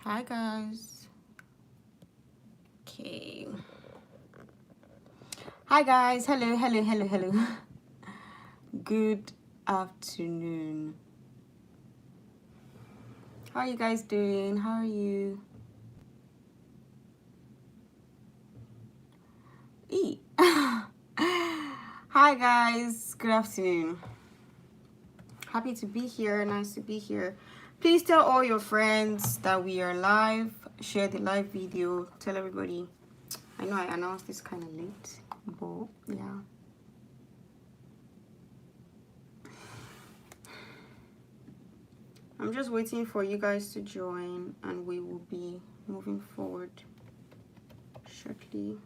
Hi guys. Okay. Hi guys. Hello. Good afternoon. How are you guys doing? How are you? Hi guys. Good afternoon. Happy to be here. Nice to be here. Please tell all your friends that we are live. Share the live video. Tell everybody. I know I announced this kind of late, but yeah. I'm just waiting for you guys to join and we will be moving forward shortly.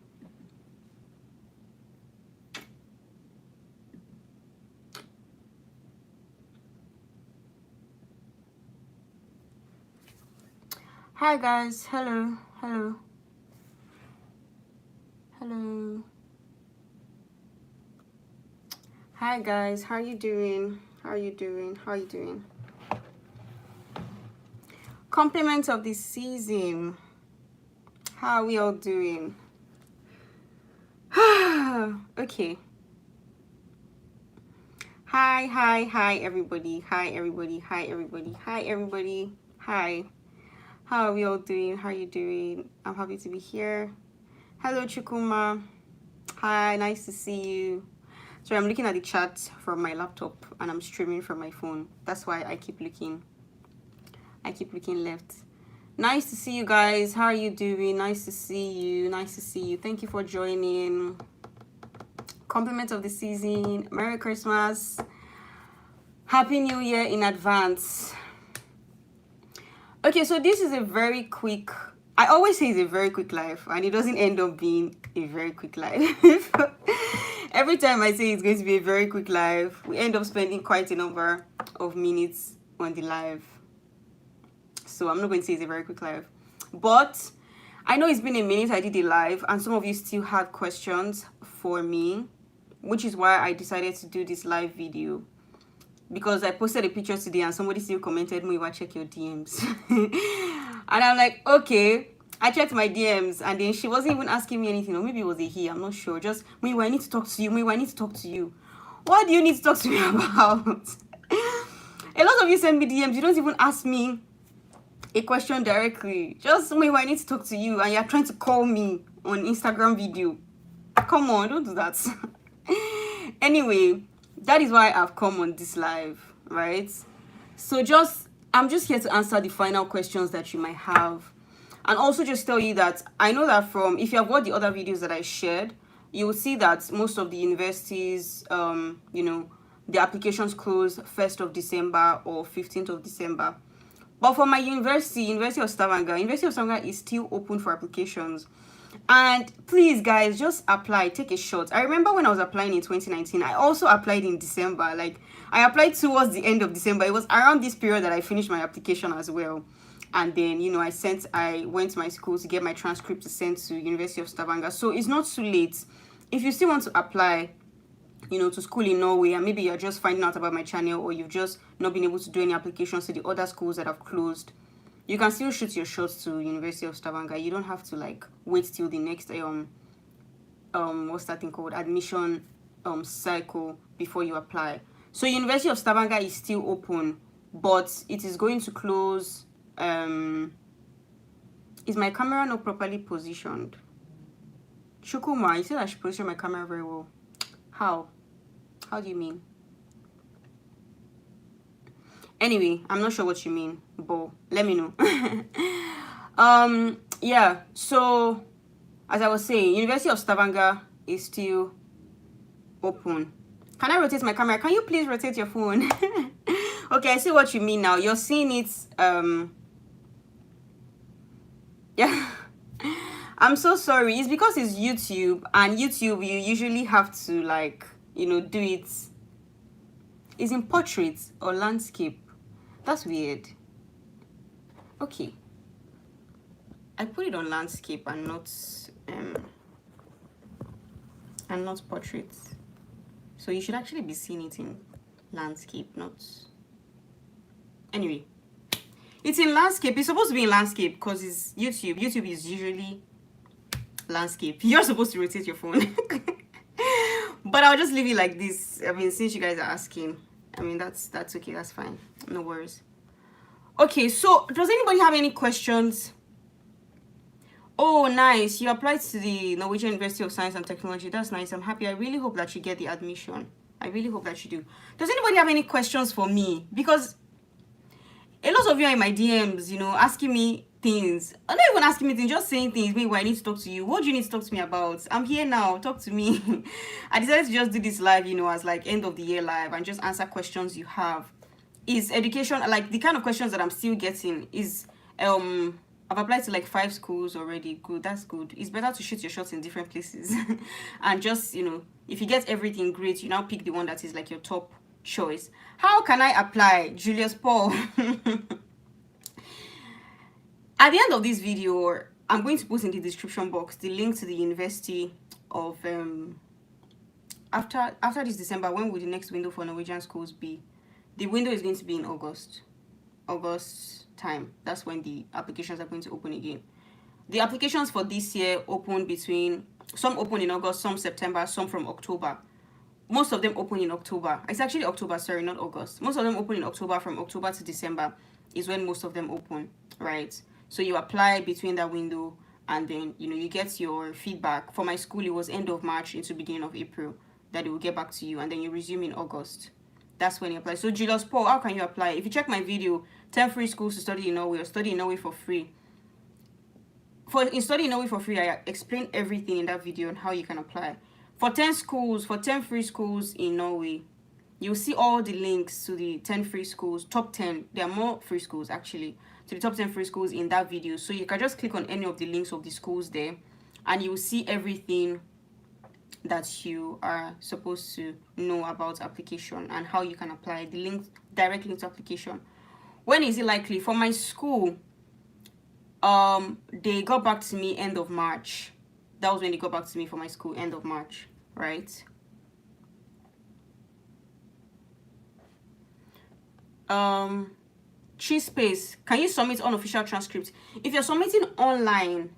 Hi guys. Hello. Hi guys. How are you doing? Compliments of the season. How are we all doing? Okay. Hi everybody. Hi. How are we all doing? How are you doing? I'm happy to be here. Hello Chukuma. Hi, nice to see you. Sorry, I'm looking at the chat from my laptop and I'm streaming from my phone. That's why I keep looking left. Nice to see you guys. How are you doing? Nice to see you. Thank you for joining. Compliment of the season. Merry Christmas. Happy New Year in advance. Okay, so this is a very quick, I always say it's a very quick live and it doesn't end up being a very quick live. Every time I say it's going to be a very quick live, we end up spending quite a number of minutes on the live. So I'm not going to say it's a very quick live. But I know it's been a minute I did a live and some of you still had questions for me, which is why I decided to do this live video. Because I posted a picture today and somebody still commented, Muyiwa, check your DMs. And I'm like, okay. I checked my DMs and then she wasn't even asking me anything, or maybe it was a he, I'm not sure. Just, Muyiwa, I need to talk to you. What do you need to talk to me about? A lot of you send me DMs, you don't even ask me a question directly. Just, Muyiwa, I need to talk to you, and you're trying to call me on Instagram video. Come on, don't do that. Anyway, that is why I've come on this live, right? So I'm just here to answer the final questions that you might have, and also just tell you that I know that from, if you have watched the other videos that I shared, you will see that most of the universities, the applications close 1st of December or 15th of December. But for my University of Stavanger is still open for applications. And please guys, just apply, take a shot. I remember when I was applying in 2019, I also applied in December. Like, I applied towards the end of December. It was around this period that I finished my application as well. And then, I went to my school to get my transcript to send to University of Stavanger. So it's not too late. If you still want to apply, to school in Norway, and maybe you're just finding out about my channel, or you've just not been able to do any applications to the other schools that have closed, you can still shoot your shots to University of Stavanger. You don't have to like wait till the next what's that thing called, admission cycle before you apply. So University of Stavanger is still open, but it is going to close. Is my camera not properly positioned? Shukuma, you said I should position my camera very well. How do you mean? Anyway, I'm not sure what you mean, but let me know. Yeah, so as I was saying, University of Stavanger is still open. Can I rotate my camera? Can you please rotate your phone? Okay, I see what you mean now. You're seeing it, yeah. I'm so sorry. It's because it's YouTube, and YouTube, you usually have to like, do it. It's in portrait or landscape. That's weird. Okay. I put it on landscape and not portraits. So you should actually be seeing it in landscape, not. Anyway, It's in landscape. It's supposed to be in landscape because it's YouTube. YouTube is usually landscape. You're supposed to rotate your phone. But I'll just leave it like this. I mean, since you guys are asking, I mean, that's okay. That's fine. No worries. Okay, so does anybody have any questions? Oh, nice. You applied to the Norwegian University of Science and Technology. That's nice. I'm happy. I really hope that you get the admission. I really hope that you do. Does anybody have any questions for me? Because a lot of you are in my DMs, you know, asking me things. I'm not even asking me things, just saying things. Maybe I need to talk to you. What do you need to talk to me about? I'm here now. Talk to me. I decided to just do this live, you know, as like end of the year live and just answer questions you have. Is education, like the kind of questions that I'm still getting is, I've applied to like 5 schools already. Good, that's good. It's better to shoot your shots in different places. And just, you know, if you get everything great, you now pick the one that is like your top choice. How can I apply? Julius Paul. At the end of this video, I'm going to put in the description box the link to the University of after this December. When will the next window for Norwegian schools be? The window is going to be in August time. That's when the applications are going to open again. The applications for this year open between, some open in August, some September, some from October. Most of them open in October. It's actually October, sorry, not August. Most of them open in October. From October to December is when most of them open, right? So you apply between that window, and then, you know, you get your feedback. For my school, it was end of March into beginning of April that they will get back to you, and then you resume in August. That's when you apply. So Julius Paul, how can you apply? If you check my video, 10 free schools to study in Norway, or study in Norway for free. In study in Norway for free, I explain everything in that video on how you can apply. For 10 schools, for 10 free schools in Norway, you'll see all the links to the 10 free schools, top 10. There are more free schools actually, to the top 10 free schools in that video. So you can just click on any of the links of the schools there, and you will see everything that you are supposed to know about application and how you can apply. The link, direct link to application. When is it likely? For my school, they got back to me end of March. That was when they got back to me for my school, end of March, right? Cheese space, can you submit unofficial transcript? If you're submitting online,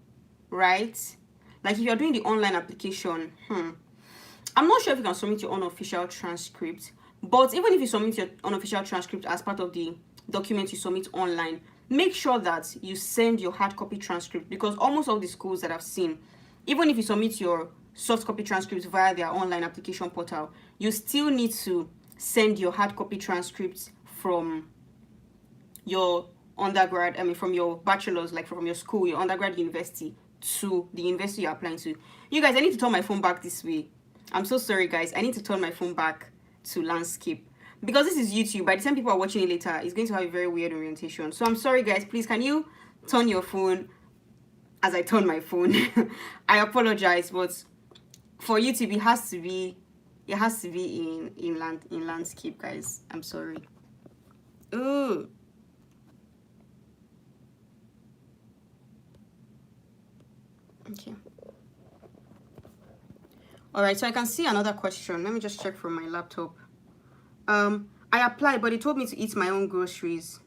right? Like if you're doing the online application, I'm not sure if you can submit your unofficial transcript, but even if you submit your unofficial transcript as part of the document you submit online, make sure that you send your hard copy transcript, because almost all the schools that I've seen, even if you submit your soft copy transcripts via their online application portal, you still need to send your hard copy transcripts from your undergrad, from your bachelor's, like from your school, your undergrad university, to the university you're applying to. You guys, I need to turn my phone back this way. I'm so sorry, guys. I need to turn my phone back to landscape, because this is YouTube. By the time people are watching it later, it's going to have a very weird orientation. So I'm sorry, guys. Please, can you turn your phone as I turn my phone? I apologize, but for YouTube, it has to be in landscape, guys. I'm sorry. Ooh. Okay. All right, so I can see another question. Let me just check from my laptop. I applied, but they told me to eat my own groceries.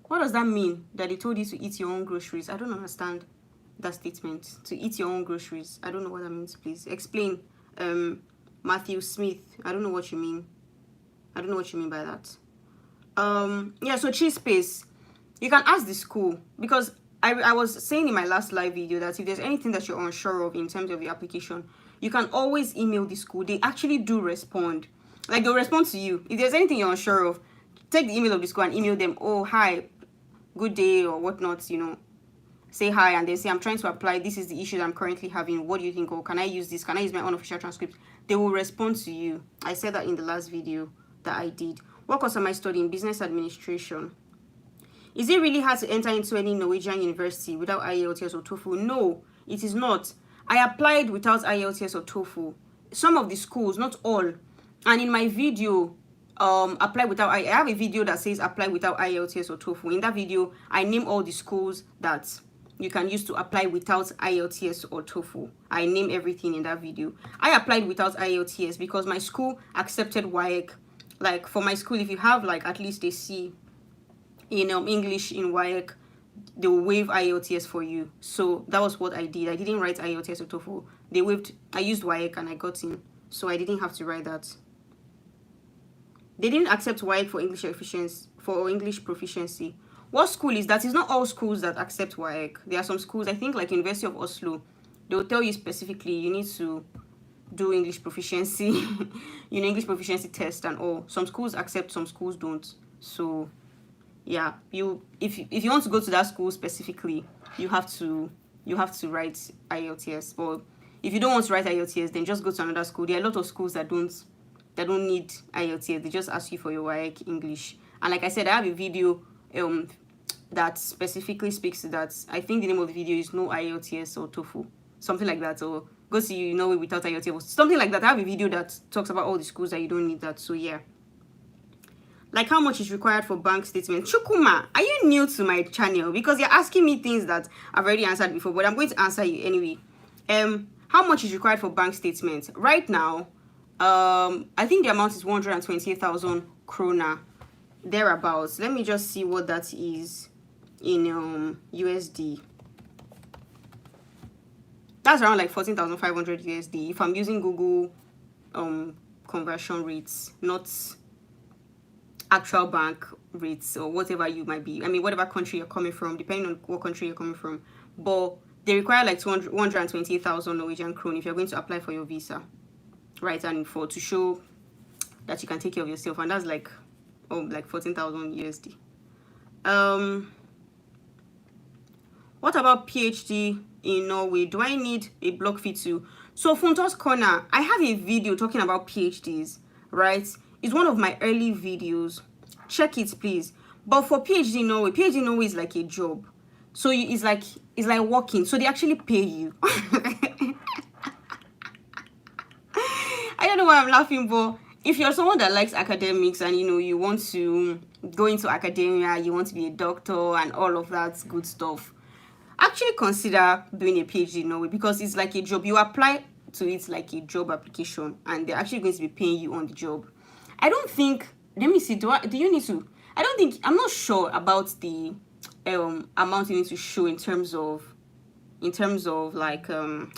What does that mean, that they told you to eat your own groceries? I don't understand that statement. To eat your own groceries. I don't know what that means, please. Explain. Matthew Smith. I don't know what you mean. I don't know what you mean by that. Yeah, so cheese space. You can ask the school, because I was saying in my last live video that if there's anything that you're unsure of in terms of the application, you can always email the school. They actually do respond. Like, they'll respond to you. If there's anything you're unsure of, take the email of the school and email them, oh, hi, good day, or whatnot, you know. Say hi, and then say, I'm trying to apply. This is the issue that I'm currently having. What do you think? Or can I use this? Can I use my unofficial transcript? They will respond to you. I said that in the last video that I did. What course am I studying? Business administration. Is it really hard to enter into any Norwegian university without IELTS or TOEFL? No, it is not. I applied without IELTS or TOEFL. Some of the schools, not all. And in my video, apply without, I have a video that says apply without IELTS or TOEFL. In that video, I name all the schools that you can use to apply without IELTS or TOEFL. I name everything in that video. I applied without IELTS because my school accepted WAEC. Like, for my school, if you have like at least a C in English in WAEC, they will waive IELTS for you. So that was what I did. I didn't write IELTS or TOEFL. They waived. I used WAEC and I got in, so I didn't have to write that. They didn't accept WAEC for English efficiency, for English proficiency. What school is that? It's not all schools that accept WAEC. There are some schools, I think, like University of Oslo, they will tell you specifically you need to do English proficiency, English proficiency test and all. Some schools accept, some schools don't. So yeah, if you want to go to that school specifically, you have to write IELTS. But if you don't want to write IELTS, then just go to another school. There are a lot of schools that don't need IELTS. They just ask you for your WAEC English. And like I said, I have a video that specifically speaks to that. I think the name of the video is No IELTS or TOEFL, something like that, or go to Norway without IELTS, something like that. I have a video that talks about all the schools that you don't need that. So yeah. Like, how much is required for bank statement? Chukuma, are you new to my channel? Because you're asking me things that I've already answered before, but I'm going to answer you anyway. How much is required for bank statement? Right now, I think the amount is 128,000 krona, thereabouts. Let me just see what that is in USD. That's around like 14,500 USD if I'm using Google conversion rates, not actual bank rates or whatever you might be. I mean, whatever country you're coming from, depending on what country you're coming from. But they require like 128,000 Norwegian krone if you're going to apply for your visa, right? And to show that you can take care of yourself, and that's like 14,000 USD. What about PhD in Norway? Do I need a block fee too? So Funtos Corner, I have a video talking about PhDs, right? It's one of my early videos. Check it, please. But for PhD in Norway is like a job. So it's like working. So they actually pay you. I don't know why I'm laughing, but if you're someone that likes academics and you want to go into academia, you want to be a doctor and all of that good stuff, actually consider doing a PhD in Norway, because it's like a job. You apply to it like a job application, and they're actually going to be paying you on the job. I don't think, let me see, do you need to, I'm not sure about the amount you need to show in terms of like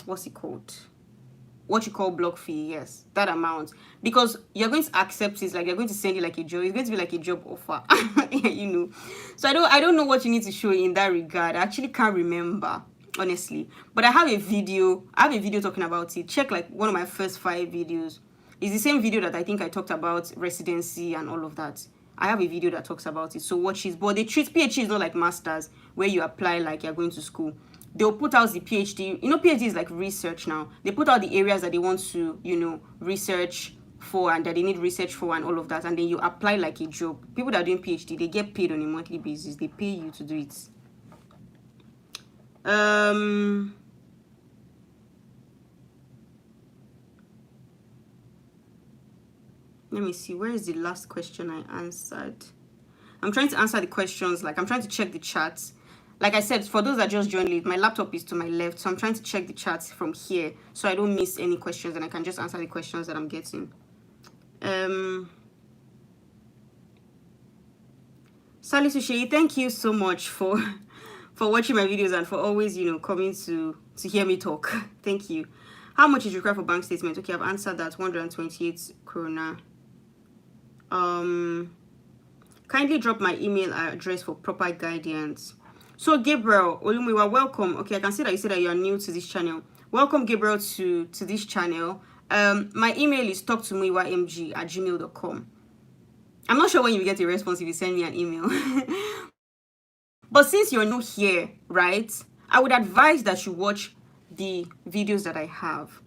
what's it called, what you call block fee. Yes, that amount, because you're going to accept it, like you're going to send you like a job. It's going to be like a job offer. So I don't know what you need to show in that regard. I actually can't remember, honestly, but I have a video talking about it. Check like one of my first 5 videos. It's the same video that I think I talked about residency and all of that. I have a video that talks about it, so watch it. But they treat PhD is not like masters where you apply like you're going to school. They'll put out the PhD. PhD is like research now. They put out the areas that they want to, research for and that they need research for and all of that. And then you apply like a job. People that are doing PhD, they get paid on a monthly basis. They pay you to do it. Let me see. Where is the last question I answered? I'm trying to answer the questions. Like, I'm trying to check the chats. Like I said, for those that just joined late, my laptop is to my left, so I'm trying to check the chats from here so I don't miss any questions and I can just answer the questions that I'm getting. Sally Sushi, thank you so much for watching my videos and for always, coming to hear me talk. Thank you. How much is required for bank statement? Okay, I've answered that. 128 krona. Kindly drop my email address for proper guidance. So Gabriel Olumuyiwa, welcome. Okay, I can see that you said that you are new to this channel. Welcome, Gabriel, to this channel. My email is talktomuyiwamg@gmail.com. I'm not sure when you get a response if you send me an email. But since you're new here, right, I would advise that you watch the videos that I have.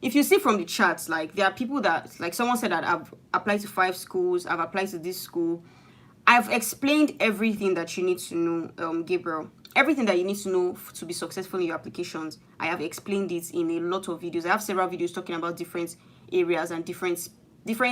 If you see from the chats, like there are people that, like someone said that I've applied to 5 schools, I've applied to this school. I've explained everything that you need to know, Gabriel. Everything that you need to know to be successful in your applications. I have explained it in a lot of videos. I have several videos talking about different areas and different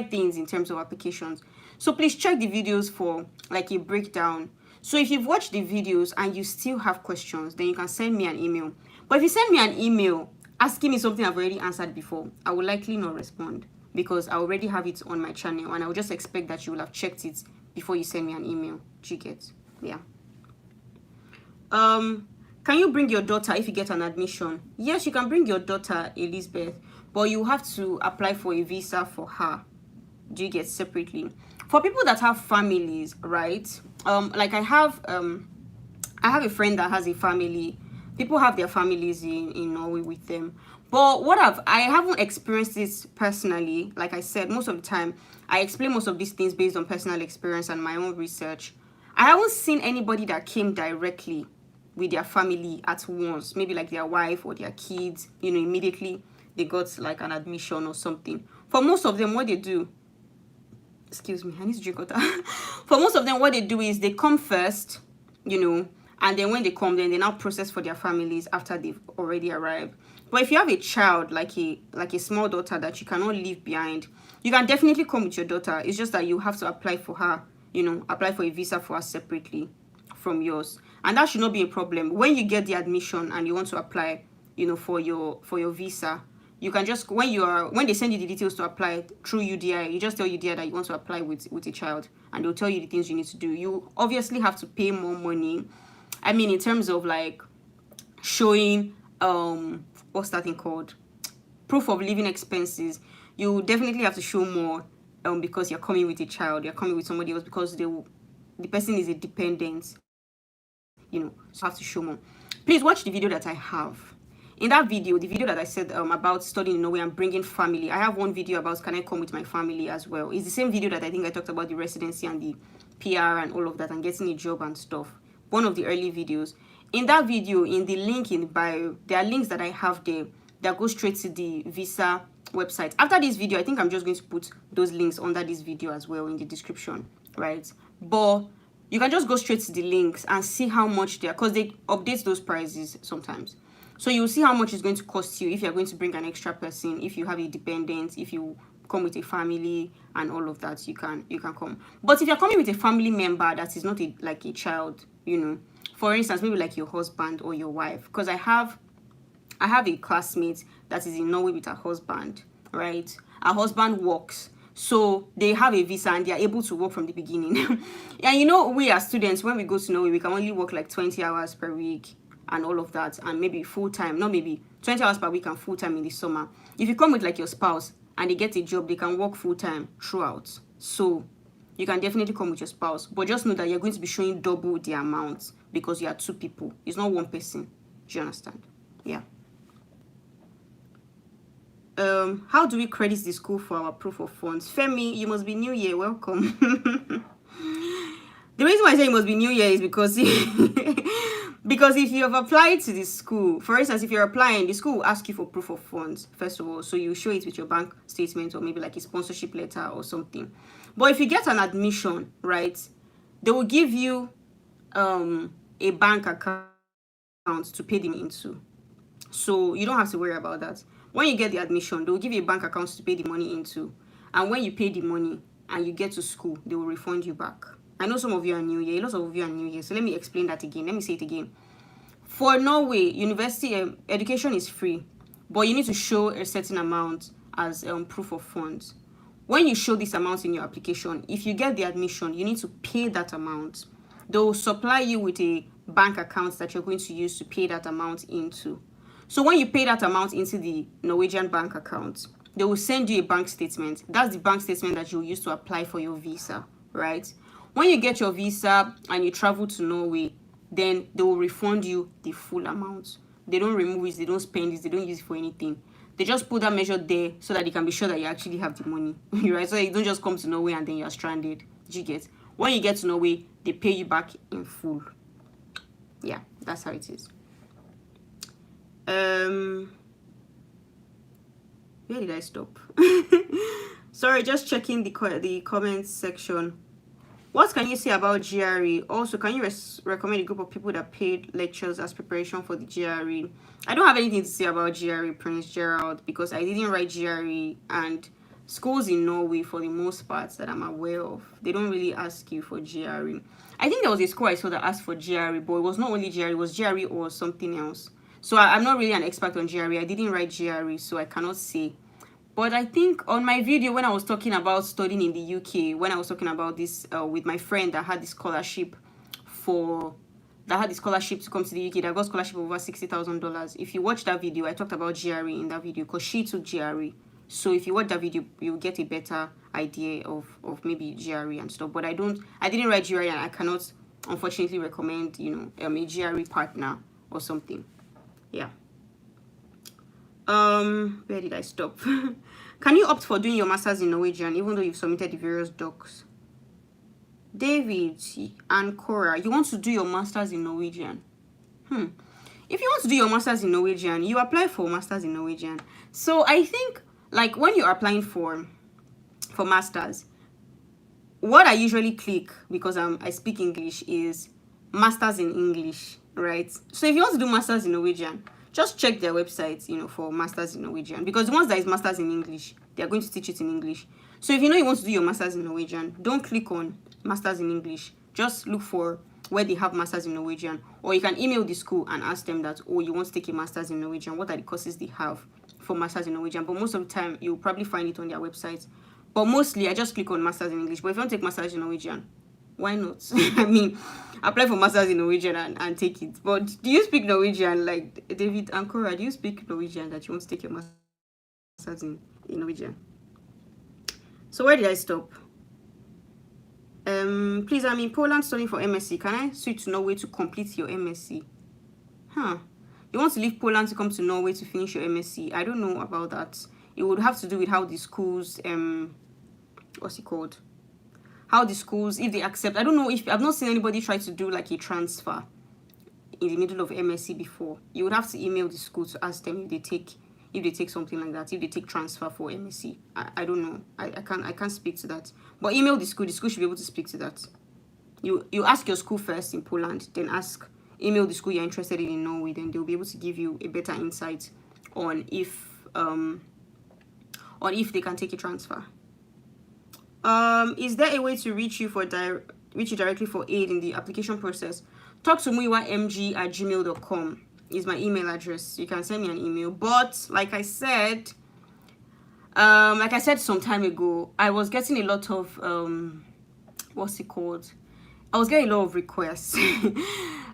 things in terms of applications. So please check the videos for like a breakdown. So if you've watched the videos and you still have questions, then you can send me an email. But if you send me an email asking me something I've already answered before, I will likely not respond because I already have it on my channel and I will just expect that you will have checked it before you send me an email. Do you get? Yeah. Can you bring your daughter if you get an admission? Yes, you can bring your daughter, Elizabeth, but you have to apply for a visa for her. Do you get separately? For people that have families, right? Like I have a friend that has a family. People have their families in Norway with them. But I haven't experienced this personally. Like I said, most of the time I explain most of these things based on personal experience and my own research. I haven't seen anybody that came directly with their family at once, maybe like their wife or their kids, immediately they got like an admission or something. For most of them, what they do, excuse me, I need to drink water. For most of them, what they do is they come first, and then when they come, then they now process for their families after they've already arrived. But if you have a child, like a small daughter that you cannot leave behind, you can definitely come with your daughter. It's just that you have to apply for her, apply for a visa for her separately from yours. And that should not be a problem. When you get the admission and you want to apply, for your visa, you can just, when they send you the details to apply through UDI, you just tell UDI that you want to apply with a child, and they'll tell you the things you need to do. You obviously have to pay more money. I mean, in terms of like showing what's that thing called, proof of living expenses, you definitely have to show more because you're coming with a child, you're coming with somebody else, because the person is a dependent, so you have to show more. Please watch the video that I have. In that video, the video that I said about studying in Norway and bringing family, I have one video about can I come with my family as well. It's the same video that I think I talked about the residency and the PR and all of that and getting a job and stuff. One of the early videos. In that video, in the link in the bio, there are links that I have there that go straight to the visa website. After this video, I think I'm just going to put those links under this video as well in the description, right? But you can just go straight to the links and see how much they are, because they update those prices sometimes. So you'll see how much it's going to cost you if you're going to bring an extra person, if you have a dependent, if you come with a family and all of that, you can come. But if you're coming with a family member that is not like a child, for instance, maybe like your husband or your wife, because I have a classmate that is in Norway with her husband, right? Her husband works, so they have a visa and they are able to work from the beginning. And we as students, when we go to Norway, we can only work like 20 hours per week and all of that, and maybe full-time, not maybe 20 hours per week and full-time in the summer. If you come with like your spouse and they get a job, they can work full-time throughout. So you can definitely come with your spouse, but just know that you're going to be showing double the amount because you are two people. It's not one person. Do you understand? Yeah. How do we credit the school for our proof of funds? Femi, you must be new here. Welcome. The reason why I say you must be new here is because because if you have applied to the school, for instance, if you're applying, the school will ask you for proof of funds, first of all. So you show it with your bank statement or maybe like a sponsorship letter or something. But if you get an admission, right, they will give you a bank account to pay them into. So you don't have to worry about that. When you get the admission, they will give you a bank account to pay the money into. And when you pay the money and you get to school, they will refund you back. I know some of you are new here. Lots of you are new here. So let me explain that again. Let me say it again. For Norway, university education is free, but you need to show a certain amount as proof of funds. When you show this amount in your application, if you get the admission, you need to pay that amount. They'll supply you with a bank account that you're going to use to pay that amount into. So when you pay that amount into the Norwegian bank account, they will send you a bank statement. That's the bank statement that you'll use to apply for your visa, right? When you get your visa and you travel to Norway, then they will refund you the full amount. They don't remove it, they don't spend it, they don't use it for anything. They just put that measure there so that they can be sure that you actually have the money, right? So you don't just come to Norway and then you're stranded. Did you get? When you get to Norway, they pay you back in full. Yeah, that's how it is. Where did I stop? Sorry, just checking the comments section. What can you say about GRE? Also, can you recommend a group of people that paid lectures as preparation for the GRE? I don't have anything to say about GRE, Prince Gerald, because I didn't write GRE, and schools in Norway, for the most part that I'm aware of, they don't really ask you for GRE. I think there was a school I saw that asked for GRE, but it was not only GRE, it was GRE or something else. So I'm not really an expert on GRE. I didn't write GRE, so I cannot say. But I think on my video when I was talking about studying in the UK, when I was talking about this with my friend that had the scholarship that had the scholarship to come to the UK, that got scholarship of over $60,000. If you watch that video, I talked about GRE in that video because she took GRE. So if you watch that video, you'll get a better idea of maybe GRE and stuff. But I didn't write GRE, and I cannot unfortunately recommend, a GRE partner or something. Yeah. Where did I stop? Can you opt for doing your master's in Norwegian even though you've submitted the various docs? David and Cora, you want to do your master's in Norwegian? If you want to do your master's in Norwegian, you apply for master's in Norwegian. So I think, like, when you're applying for masters, what I usually click, because I speak English, is masters in English, right? So if you want to do masters in Norwegian, just check their website, for masters in Norwegian, because the ones that is masters in English, they are going to teach it in English. So if you know you want to do your masters in Norwegian, don't click on masters in English. Just look for where they have masters in Norwegian, or you can email the school and ask them that, oh, you want to take a masters in Norwegian, what are the courses they have for masters in Norwegian? But most of the time you'll probably find it on their website. But mostly I just click on masters in English. But if you want to take masters in Norwegian, why not? I mean, apply for masters in Norwegian and take it. But do you speak Norwegian? Like David and Cora, do you speak Norwegian that you want to take your masters in Norwegian? So where did I stop? Please, I'm in Poland studying for MSc. Can I switch to Norway to complete your MSc? You want to leave Poland to come to Norway to finish your MSc? I don't know about that. It would have to do with how the schools, what's it called? How the schools, if they accept. I don't know, if I've not seen anybody try to do like a transfer in the middle of MSc before. You would have to email the school to ask them if they take something like that, if they take transfer for MSc. I don't know. I can't speak to that. But email the school. The school should be able to speak to that. You ask your school first in Poland, then email the school you're interested in Norway, then they'll be able to give you a better insight on if they can take a transfer. Is there a way to reach you directly for aid in the application process? Talk to muyiwamg@gmail.com is my email address. You can send me an email. But like I said some time ago, I was getting a lot of what's it called? I was getting a lot of requests.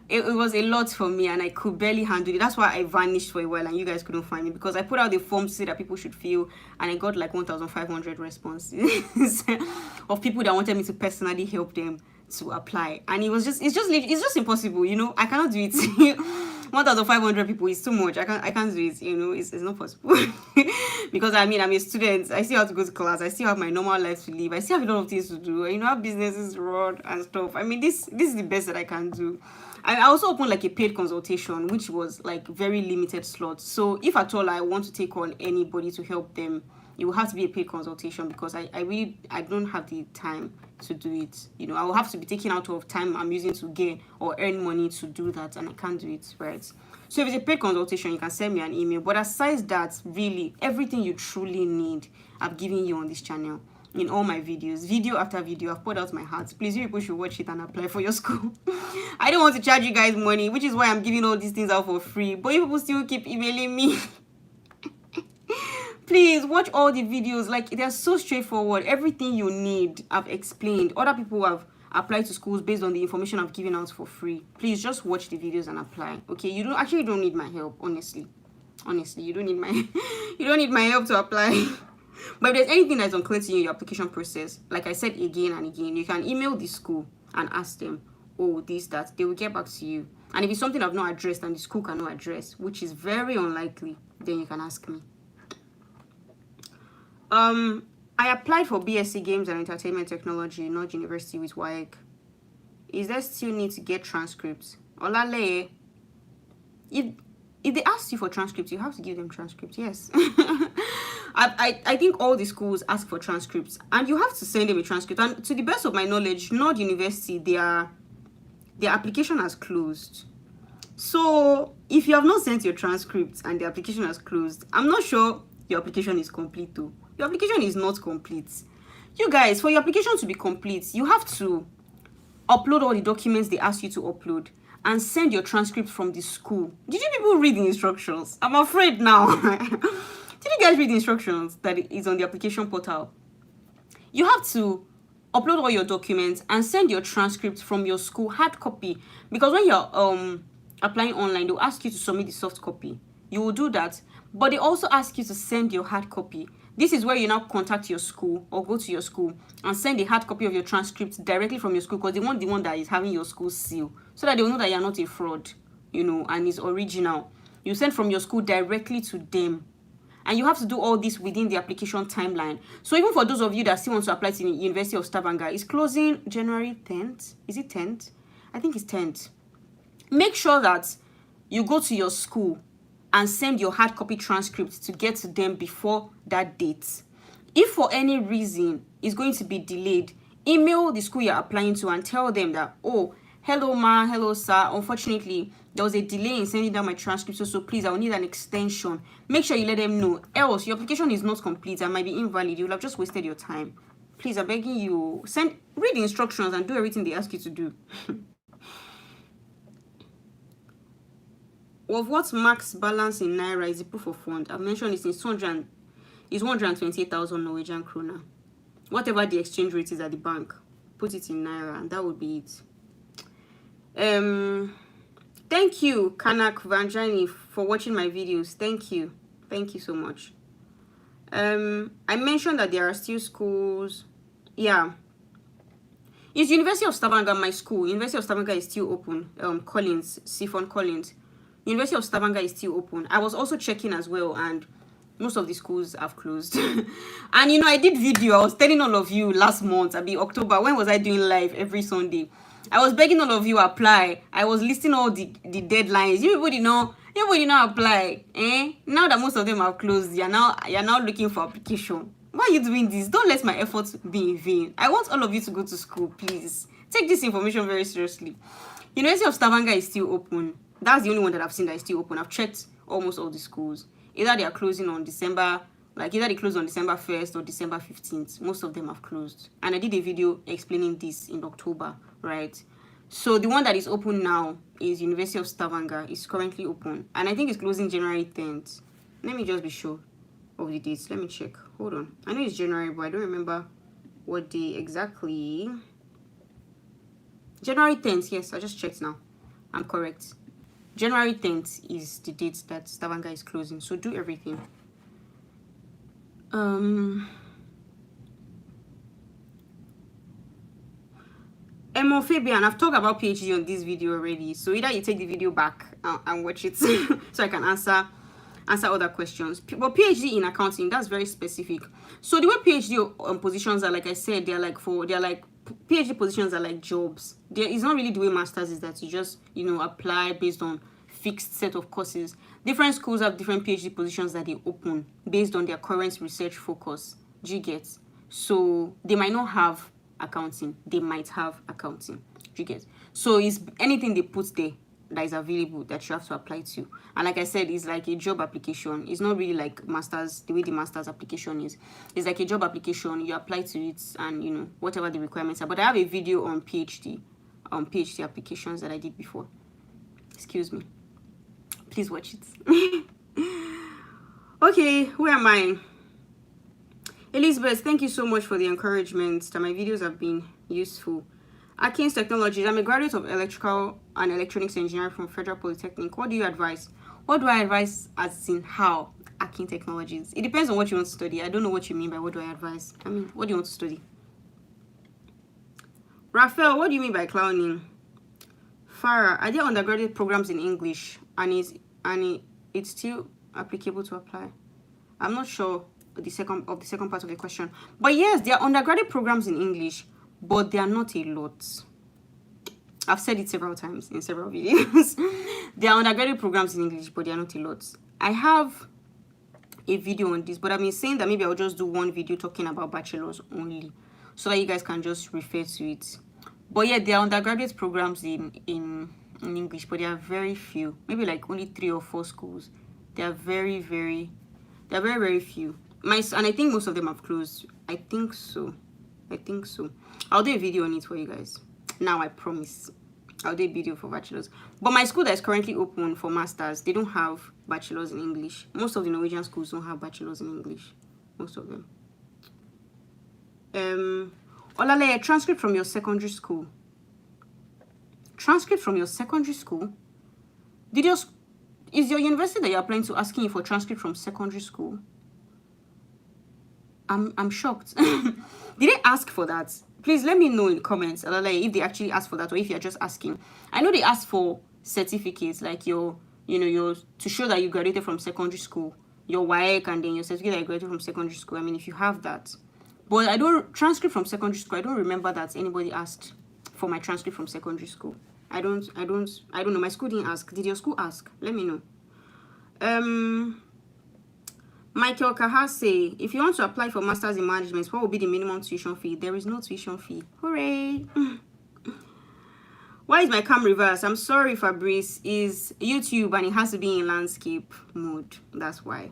It was a lot for me, and I could barely handle it. That's why I vanished for a while, and you guys couldn't find me, because I put out the form to say that people should fill, and I got like 1,500 responses of people that wanted me to personally help them to apply, and it's just impossible. I cannot do it. 1,500 people is too much. I can't do it. It's not possible. Because I'm a student. I still have to go to class. I still have my normal life to live. I still have a lot of things to do. I have businesses to run and stuff. This is the best that I can do. I also opened like a paid consultation, which was like very limited slots. So if at all I want to take on anybody to help them, it will have to be a paid consultation, because I don't have the time to do it. I will have to be taking out of time I'm using to gain or earn money to do that, and I can't do it, right? So if it's a paid consultation, you can send me an email. But aside that, really, everything you truly need, I've given you on this channel. In all my videos, video after video, I've poured out my heart. Please, you people should watch it and apply for your school. I don't want to charge you guys money, which is why I'm giving all these things out for free. But you people still keep emailing me. Please watch all the videos. Like, they're so straightforward. Everything you need, I've explained. Other people have applied to schools based on the information I've given out for free. Please just watch the videos and apply. Okay, you don't need my help, honestly. Honestly, you don't need my help to apply. But if there's anything that's unclear to you in your application process, like I said again and again, you can email the school and ask them, oh, this, that. They will get back to you. And if it's something I've not addressed and the school cannot address, which is very unlikely, then you can ask me. I applied for BSc Games and Entertainment Technology, not University with WAEC. Is there still need to get transcripts? Olale. If they ask you for transcripts, you have to give them transcripts, yes. I think all the schools ask for transcripts, and you have to send them a transcript. And to the best of my knowledge, Nord University, their application has closed. So if you have not sent your transcripts and the application has closed, I'm not sure your application is complete though. Your application is not complete. You guys, for your application to be complete, you have to upload all the documents they ask you to upload and send your transcript from the school. Did you people read the instructions? I'm afraid now. Did you guys read the instructions that is on the application portal? You have to upload all your documents, and send your transcript from your school hard copy. Because when you're applying online, they'll ask you to submit the soft copy. You will do that, but they also ask you to send your hard copy. This is where you now contact your school or go to your school and send a hard copy of your transcript directly from your school, because they want the one that is having your school seal, so that they will know that you're not a fraud, and it's original. You send from your school directly to them. And you have to do all this within the application timeline. So even for those of you that still want to apply to the University of Stavanger, it's closing January 10th. Is it 10th? I think it's 10th. Make sure that you go to your school and send your hard copy transcript to get to them before that date. If for any reason it's going to be delayed, email the school you're applying to and tell them that, oh, hello ma, hello sir, unfortunately there was a delay in sending down my transcript, so please, I will need an extension. Make sure you let them know, else your application is not complete and might be invalid. You will have just wasted your time. Please, I'm begging you, read the instructions and do everything they ask you to do. Of what max balance in naira is the proof of fund? I've mentioned it is 128,000 Norwegian kroner. Whatever the exchange rate is at the bank, put it in naira, and that would be it. Thank you, Kanak Vanjani, for watching my videos. Thank you so much. I mentioned that there are still schools. Yeah, it's University of Stavanger, my school. University of Stavanger is still open. Siphon Collins. University of Stavanger is still open. I was also checking as well, and most of the schools have closed. And I did video. I was telling all of you last month, October. When was I doing live every Sunday? I was begging all of you apply. I was listing all the deadlines. You did not apply. Now that most of them are closed, you're now looking for application. Why are you doing this? Don't let my efforts be in vain. I want all of you to go to school, please. Take this information very seriously. University of Stavanger is still open. That's the only one that I've seen that is still open. I've checked almost all the schools. Either they are closing on December, either they close on December 1st or December 15th. Most of them have closed. And I did a video explaining this in October, right? So the one that is open now is University of Stavanger. It's currently open. And I think it's closing January 10th. Let me just be sure of the dates. Let me check. Hold on. I know it's January, but I don't remember what day exactly. January 10th. Yes, I just checked now. I'm correct. January 10th is the date that Stavanger is closing. So do everything. Fabian, I've talked about PhD on this video already. So either you take the video back and watch it so I can answer other questions. But PhD in accounting, that's very specific. So the way PhD positions are, like I said, PhD positions are like jobs. It's not really the way masters is, that you just apply based on fixed set of courses. Different schools have different PhD positions that they open based on their current research focus. Do you get? So they might not have accounting. They might have accounting. Do you get? So it's anything they put there that is available that you have to apply to. And like I said, it's like a job application. It's not really like masters, the way the master's application is. It's like a job application. You apply to it and whatever the requirements are. But I have a video on PhD applications that I did before. Excuse me. Please watch it. Okay, where am I? Elizabeth, thank you so much for the encouragement that my videos have been useful. Atkins Technologies, I'm a graduate of electrical and electronics engineering from Federal Polytechnic. What do you advise? What do I advise as in how? Atkins Technologies. It depends on what you want to study. I don't know what you mean by what do I advise. What do you want to study? Raphael, what do you mean by clowning? Farah, are there undergraduate programs in English and it's still applicable to apply? I'm not sure the second part of the question, but yes, there are undergraduate programs in English, but they are not a lot. I've said it several times in several videos. There are undergraduate programs in English, but they are not a lot. I have a video on this, but I've been saying that maybe I'll just do one video talking about bachelors only, so that you guys can just refer to it. But yeah, there are undergraduate programs in English, but there are very few. Maybe like only 3 or 4 schools. They are very, very few. And I think most of them have closed. I think so. I'll do a video on it for you guys. Now, I promise. I'll do a video for bachelors. But my school that is currently open for masters, they don't have bachelors in English. Most of the Norwegian schools don't have bachelors in English. Most of them. Olale, transcript from your secondary school. Transcript from your secondary school? Is your university that you're applying to asking you for transcript from secondary school? I'm shocked. Did they ask for that? Please let me know in the comments, Olale, if they actually asked for that or if you're just asking. I know they asked for certificates like your to show that you graduated from secondary school, your WAEC, and then your certificate that you graduated from secondary school. I mean, if you have that. But I don't transcript from secondary school. I don't remember that anybody asked for my transcript from secondary school. I don't know. My school didn't ask. Did your school ask? Let me know. Michael Kahase, if you want to apply for Masters in Management, what will be the minimum tuition fee? There is no tuition fee. Hooray! Why is my cam reversed? I'm sorry, Fabrice. Is YouTube and it has to be in landscape mode. That's why.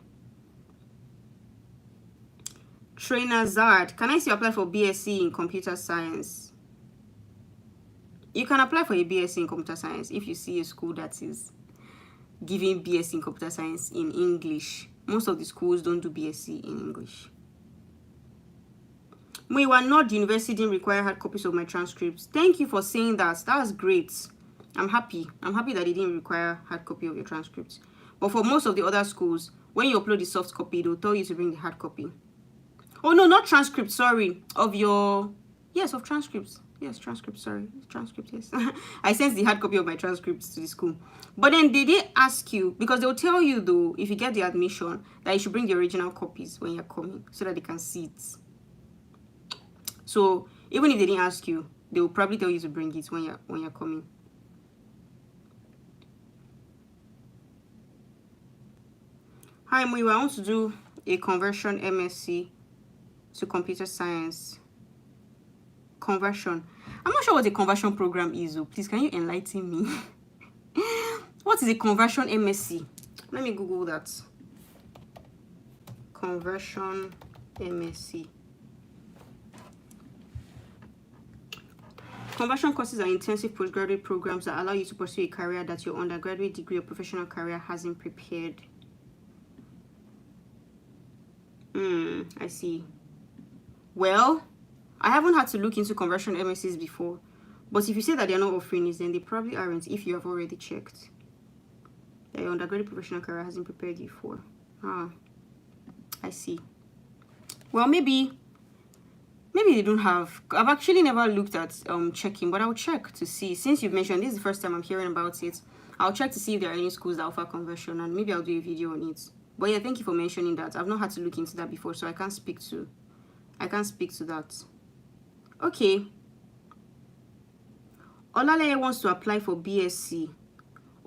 Trainer Zard, can I see you apply for BSc in Computer Science? You can apply for a BSc in Computer Science if you see a school that is giving BSc in Computer Science in English. Most of the schools don't do BSc in English. Not university didn't require hard copies of my transcripts. Thank you for saying that. That was great. I'm happy. I'm happy that they didn't require hard copy of your transcripts. But for most of the other schools, when you upload the soft copy, they'll tell you to bring the hard copy. Oh no, not transcript, sorry. Of your of transcripts. Yes, transcript, sorry. Transcript, yes. I sent the hard copy of my transcripts to the school. But then they did ask you, because they'll tell you though, if you get the admission, that you should bring the original copies when you're coming, so that they can see it. So even if they didn't ask you, they will probably tell you to bring it when you're coming. Hi Muiwa, I want to do a conversion MSc to computer science. Conversion. I'm not sure what a conversion program is, though. Please, can you enlighten me? What is a conversion MSc? Let me Google that. Conversion MSc. Conversion courses are intensive postgraduate programs that allow you to pursue a career that your undergraduate degree or professional career hasn't prepared. I see. Well, I haven't had to look into conversion MSCs before, but if you say that they're not offering it, then they probably aren't if you have already checked that your undergraduate professional career hasn't prepared you for. I see. Well, maybe they don't have. I've actually never looked at checking, but I'll check to see. Since you've mentioned this is the first time I'm hearing about it, I'll check to see if there are any schools that offer conversion, and maybe I'll do a video on it. But yeah, thank you for mentioning that. I've not had to look into that before, so I can't speak to that. Okay. Olale wants to apply for BSc.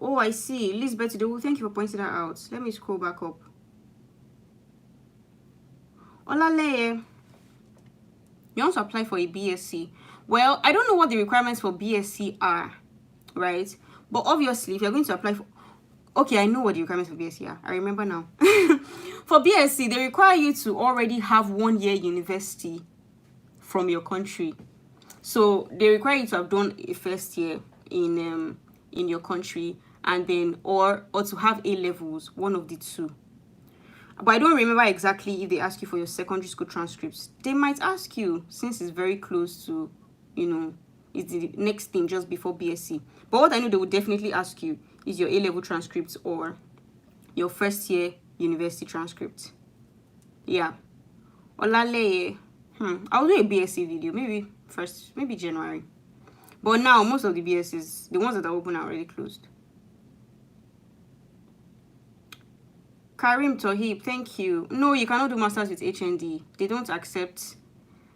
Oh, I see. Lisbeth, thank you for pointing that out. Let me scroll back up. Olale, you want to apply for a BSc. Well, I don't know what the requirements for BSc are, right? But obviously, if you're going to apply for... Okay, I know what the requirements for BSc are. I remember now. For BSc, they require you to already have 1 year university from your country. So they require you to have done a first year in your country, and then or to have A levels, one of the two. But I don't remember exactly if they ask you for your secondary school transcripts. They might ask you, since it's very close to, it's the next thing just before BSc. But what I know they would definitely ask you is your A-level transcripts or your first year university transcript. Yeah. Olale, I'll do a BSc video, maybe January. But now most of the BScs, the ones that are open, are already closed. Karim Tohib, thank you. No, you cannot do masters with HND. They don't accept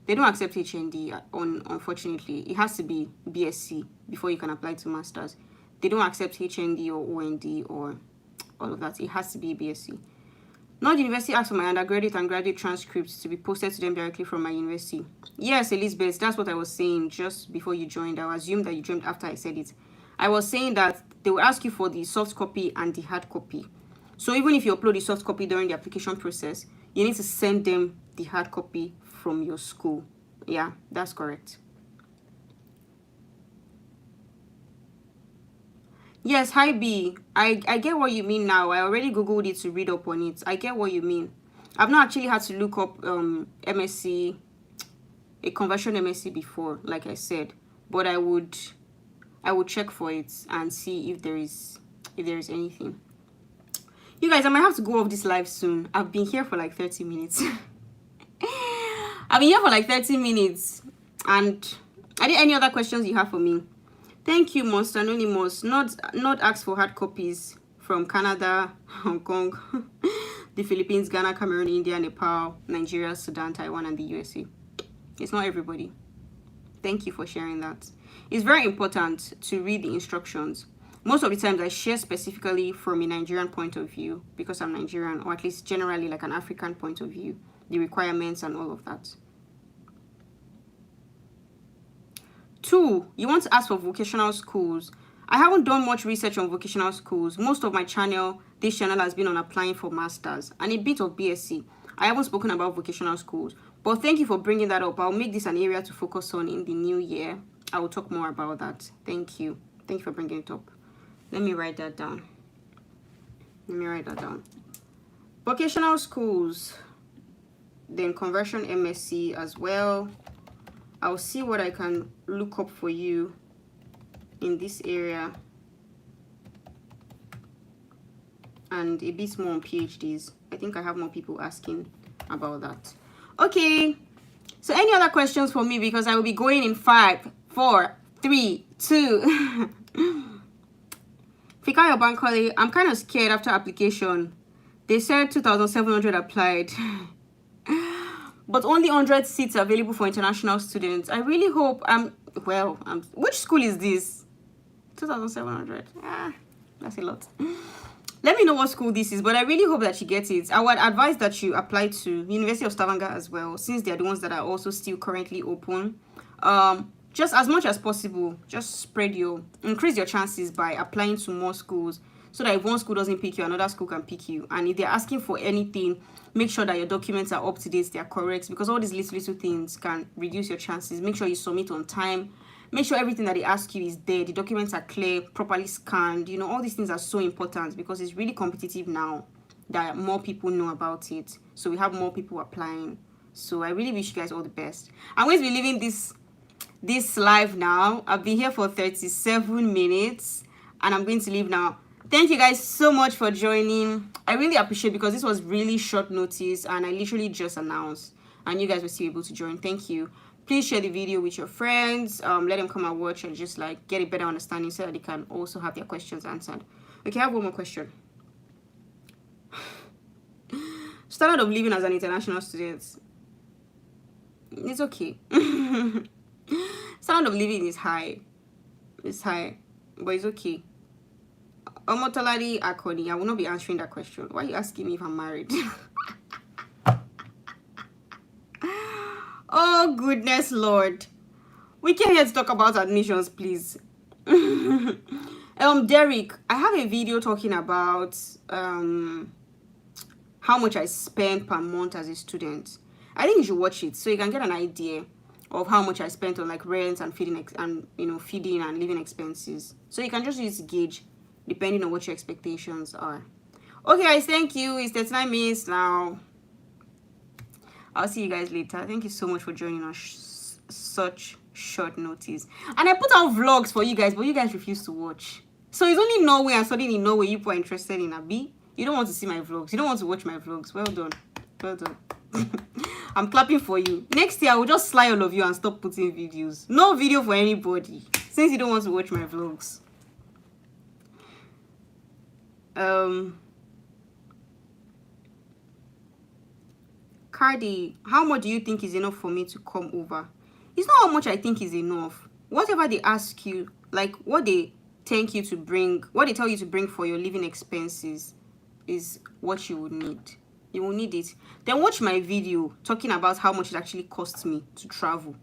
HND, unfortunately. It has to be BSc before you can apply to masters. They don't accept HND or OND or all of that. It has to be BSc. Not university asked for my undergraduate and graduate transcripts to be posted to them directly from my university. Yes, Elizabeth, that's what I was saying just before you joined. I assumed that you joined after I said it. I was saying that they will ask you for the soft copy and the hard copy. So even if you upload the soft copy during the application process, you need to send them the hard copy from your school. Yeah, that's correct. Yes, hi B. I get what you mean now. I already Googled it to read up on it. I get what you mean. I've not actually had to look up MSc a conversion MSc before, like I said, but I would check for it and see if there is anything. You guys, I might have to go off this live soon. I've been here for like 30 minutes. I've been here for like 30 minutes. And are there any other questions you have for me? Thank you, Monster Anonymous. Not asked for hard copies from Canada, Hong Kong, the Philippines, Ghana, Cameroon, India, Nepal, Nigeria, Sudan, Taiwan, and the USA. It's not everybody. Thank you for sharing that. It's very important to read the instructions. Most of the times I share specifically from a Nigerian point of view because I'm Nigerian, or at least generally like an African point of view, the requirements and all of that. 2, you want to ask for vocational schools. I haven't done much research on vocational schools. Most of my channel, this channel has been on applying for masters and a bit of BSc. I haven't spoken about vocational schools, but thank you for bringing that up. I'll make this an area to focus on in the new year. I will talk more about that. Thank you. Thank you for bringing it up. Let me write that down. Vocational schools, then conversion MSc as well. I'll see what I can look up for you in this area and a bit more on PhDs. I think I have more people asking about that. Okay, so any other questions for me, because I will be going in 5, 4, 3, 2. Fikayo Bankole, I'm kind of scared after application. They said 2,700 applied. But only 100 seats available for international students. I really hope which school is this? 2,700. That's a lot. Let me know what school this is, but I really hope that she gets it. I would advise that you apply to University of Stavanger as well, since they're the ones that are also still currently open. Just as much as possible, just increase your chances by applying to more schools, so that if one school doesn't pick you, another school can pick you. And if they're asking for anything, make sure that your documents are up to date, they're correct, because all these little things can reduce your chances. Make sure you submit on time. Make sure everything that they ask you is there. The documents are clear, properly scanned. You know, all these things are so important because it's really competitive now that more people know about it. So we have more people applying. So I really wish you guys all the best. I'm going to be leaving this live now. I've been here for 37 minutes and I'm going to leave now. Thank you guys so much for joining. I really appreciate it because this was really short notice and I literally just announced and you guys were still able to join. Thank you. Please share the video with your friends. Let them come and watch and just like get a better understanding so that they can also have their questions answered. Okay, I have one more question. Standard of living as an international student. It's okay. Standard of living is high. It's high, but it's okay. Omotolari Akoni, I will not be answering that question. Why are you asking me if I'm married? Oh, goodness, Lord. We came here to talk about admissions, please. Derek, I have a video talking about how much I spend per month as a student. I think you should watch it so you can get an idea of how much I spent on like rent and feeding and feeding and living expenses. So you can just use gauge depending on what your expectations are. Okay, guys, thank you. It's 39 minutes now. I'll see you guys later. Thank you so much for joining us such short notice. And I put out vlogs for you guys, but you guys refuse to watch. So it's only Norway and suddenly in Norway you people are interested in Abi. You don't want to see my vlogs. You don't want to watch my vlogs. Well done. Well done. I'm clapping for you. Next year I will just slide all of you and stop putting videos. No video for anybody since you don't want to watch my vlogs. Cardi, how much do you think is enough for me to come over? It's not how much I think is enough. Whatever they ask you, like what they thank you to bring, what they tell you to bring for your living expenses is what you would need. You will need it. Then watch my video talking about how much it actually costs me to travel.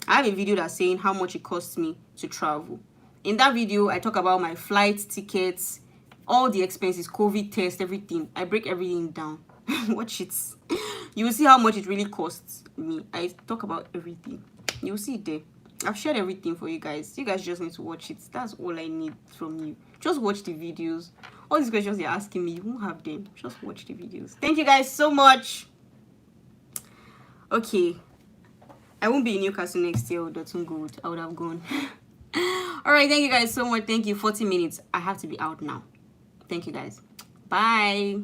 I have a video that's saying how much it costs me to travel. In that video, I talk about my flight tickets, all the expenses, COVID test, everything. I break everything down. Watch it. You will see how much it really costs me. I talk about everything. You will see it there. I've shared everything for you guys. You guys just need to watch it. That's all I need from you. Just watch the videos. All these questions you're asking me, you won't have them. Just watch the videos. Thank you guys so much. Okay. I won't be in Newcastle next year. That's good. I would have gone. All right, thank you guys so much. Thank you. 40 minutes. I have to be out now. Thank you guys. Bye.